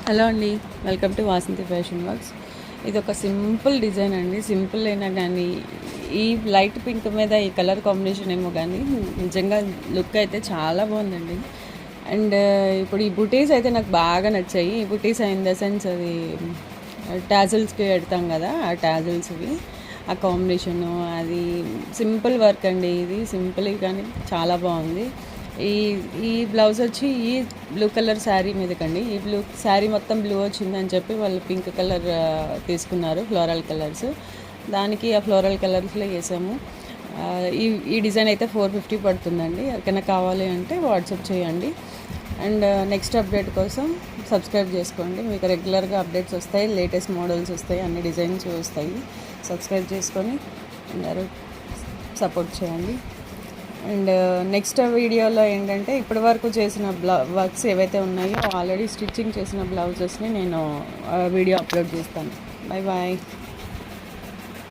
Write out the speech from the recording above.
Hello అండి, welcome to Vasanthi fashion works. ఇది ఒక సింపుల్ డిజైన్ అండి. సింపుల్ అయినా కానీ ఈ లైట్ పింక్ మీద ఈ కలర్ కాంబినేషన్ ఏమో కానీ నిజంగా లుక్ అయితే చాలా బాగుందండి. అండ్ ఇప్పుడు ఈ బుటీస్ అయితే నాకు బాగా నచ్చాయి. ఈ బుటీస్ ఇన్ ద సెన్స్ అది టాజిల్స్కి పెడతాం కదా, ఆ టాజిల్స్వి ఆ కాంబినేషను అది సింపుల్ వర్క్ అండి. ఇది సింపుల్ కానీ చాలా బాగుంది. ఈ ఈ బ్లౌజ్ వచ్చి ఈ బ్లూ కలర్ శారీ మీదకండి. ఈ బ్లూ శారీ మొత్తం బ్లూ వచ్చిందని చెప్పి వాళ్ళు పింక్ కలర్ తీసుకున్నారు, ఫ్లోరల్ కలర్స్. దానికి ఆ ఫ్లోరల్ కలర్స్లో వేసాము. ఈ ఈ డిజైన్ అయితే 450 పడుతుందండి. ఎవరికైనా కావాలి అంటే వాట్సాప్ చేయండి. అండ్ నెక్స్ట్ అప్డేట్ కోసం సబ్స్క్రైబ్ చేసుకోండి. మీకు రెగ్యులర్గా అప్డేట్స్ వస్తాయి, లేటెస్ట్ మోడల్స్ వస్తాయి, అన్ని డిజైన్స్ వస్తాయి. సబ్స్క్రైబ్ చేసుకొని అందరూ సపోర్ట్ చేయండి. అండ్ నెక్స్ట్ వీడియోలో ఏంటంటే ఇప్పటి వరకు చేసిన వర్క్స్ ఏవైతే ఉన్నాయో ఆల్రెడీ స్టిచ్చింగ్ చేసిన బ్లౌజెస్ని నేను వీడియో అప్లోడ్ చేస్తాను. Bye bye.